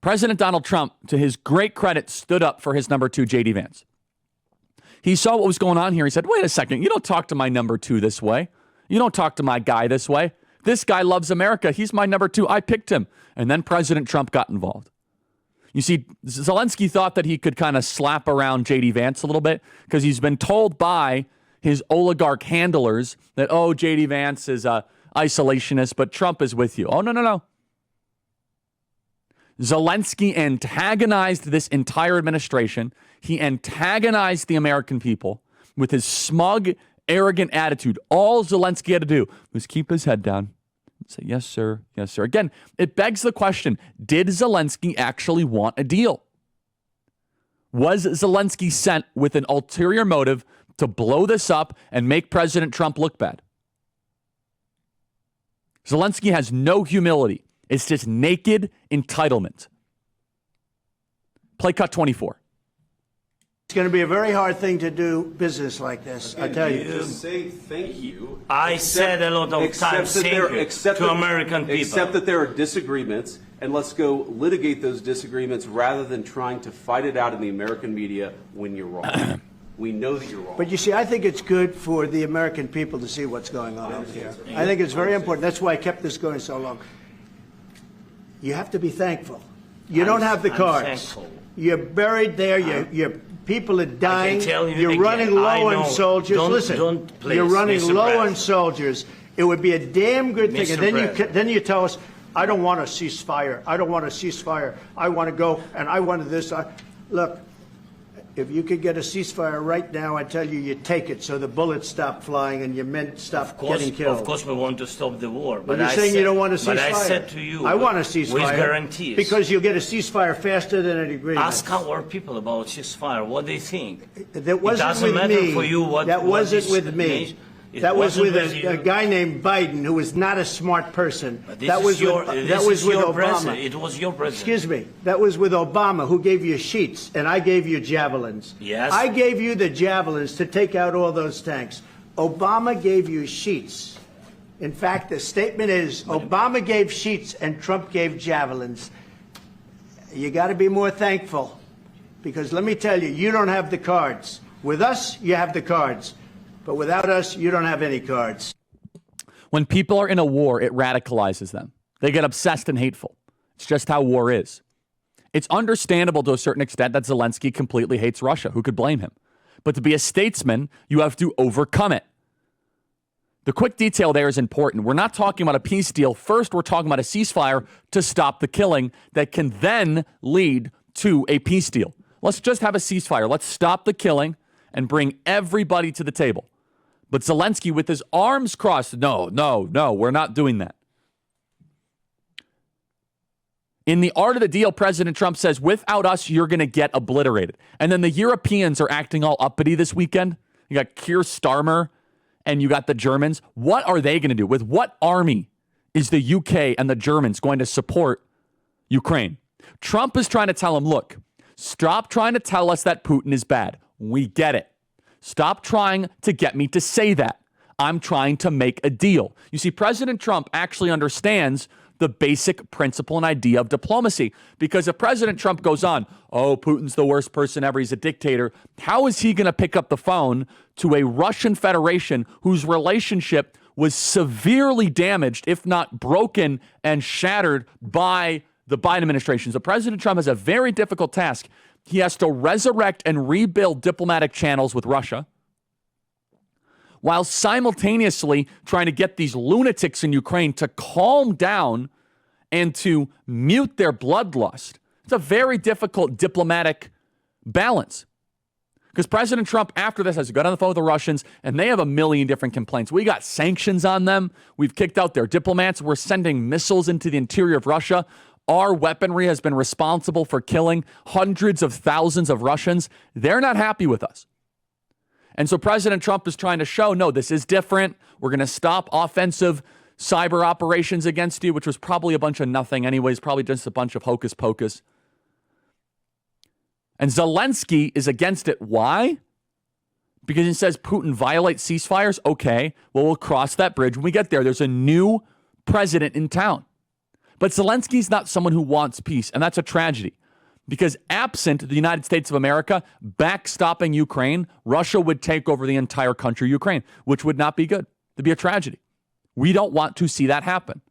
President Donald Trump, to his great credit, stood up for his number 2, J.D. Vance. He saw what was going on here. He said, wait a second, you don't talk to my number 2 this way. You don't talk to my guy this way. This guy loves America. He's my number 2. I picked him. And then President Trump got involved. You see, Zelensky thought that he could kind of slap around J.D. Vance a little bit because he's been told by his oligarch handlers that, oh, J.D. Vance is a isolationist, but Trump is with you. Oh, no. Zelensky antagonized this entire administration. He antagonized the American people with his smug, arrogant attitude. All Zelensky had to do was keep his head down and say, yes, sir. Yes, sir. Again, it begs the question, did Zelensky actually want a deal? Was Zelensky sent with an ulterior motive to blow this up and make President Trump look bad? Zelensky has no humility. It's just naked entitlement. Play cut 24. It's going to be a very hard thing to do business like this, I tell you. Just say thank you. I said a lot of times thank you to American people. Except that there are disagreements, and let's go litigate those disagreements rather than trying to fight it out in the American media when you're wrong. We know that you're wrong. But you see, I think it's good for the American people to see what's going on over here. I think it's very important. That's why I kept this going so long. You have to be thankful. You don't have the cards. Thankful. You're buried there. Your people are dying. You're again, running low on soldiers. Listen, please, you're running Mr. low President. on soldiers. It would be a damn good thing. Mr. And then you tell us, I don't want a ceasefire. I don't want a ceasefire. I want to go, and I wanted this. Look, if you could get a ceasefire right now, I tell you, you take it so the bullets stop flying and your men stop getting killed. Of course we want to stop the war. But you're saying you don't want a ceasefire. But I said to you, I want a ceasefire. With guarantees. Because you'll get a ceasefire faster than an agreement. Ask our people about ceasefire, what they think. That wasn't it doesn't with matter me. for you what that wasn't what with me. It that was with you. a guy named Biden who was not a smart person. That was with Obama. President. It was your president. Excuse me. That was with Obama, who gave you sheets, and I gave you javelins. Yes. I gave you the javelins to take out all those tanks. Obama gave you sheets. In fact, the statement is Obama gave sheets and Trump gave javelins. You got to be more thankful, because let me tell you, you don't have the cards. With us, you have the cards. But without us, you don't have any cards. When people are in a war, it radicalizes them. They get obsessed and hateful. It's just how war is. It's understandable to a certain extent that Zelensky completely hates Russia. Who could blame him? But to be a statesman, you have to overcome it. The quick detail there is important. We're not talking about a peace deal. First, we're talking about a ceasefire to stop the killing that can then lead to a peace deal. Let's just have a ceasefire. Let's stop the killing and bring everybody to the table. But Zelensky, with his arms crossed, no, we're not doing that. In the art of the deal, President Trump says, without us, you're going to get obliterated. And then the Europeans are acting all uppity this weekend. You got Keir Starmer and you got the Germans. What are they going to do? With what army is the UK and the Germans going to support Ukraine? Trump is trying to tell them, look, stop trying to tell us that Putin is bad. We get it. Stop trying to get me to say that. I'm trying to make a deal. You see, President Trump actually understands the basic principle and idea of diplomacy, because if President Trump goes on, oh, Putin's the worst person ever, he's a dictator, how is he going to pick up the phone to a Russian Federation whose relationship was severely damaged, if not broken and shattered by the Biden administration? So President Trump has a very difficult task. He has to resurrect and rebuild diplomatic channels with Russia, while simultaneously trying to get these lunatics in Ukraine to calm down and to mute their bloodlust. It's a very difficult diplomatic balance, because President Trump, after this, has got on the phone with the Russians, and they have a million different complaints. We got sanctions on them. We've kicked out their diplomats. We're sending missiles into the interior of Russia. Our weaponry has been responsible for killing hundreds of thousands of Russians. They're not happy with us. And so President Trump is trying to show, no, this is different. We're going to stop offensive cyber operations against you, which was probably a bunch of nothing anyways, probably just a bunch of hocus pocus. And Zelensky is against it. Why? Because he says Putin violates ceasefires. Okay, well, we'll cross that bridge when we get there. There's a new president in town. But Zelensky's not someone who wants peace, and that's a tragedy. Because absent the United States of America backstopping Ukraine, Russia would take over the entire country, Ukraine, which would not be good. It'd be a tragedy. We don't want to see that happen.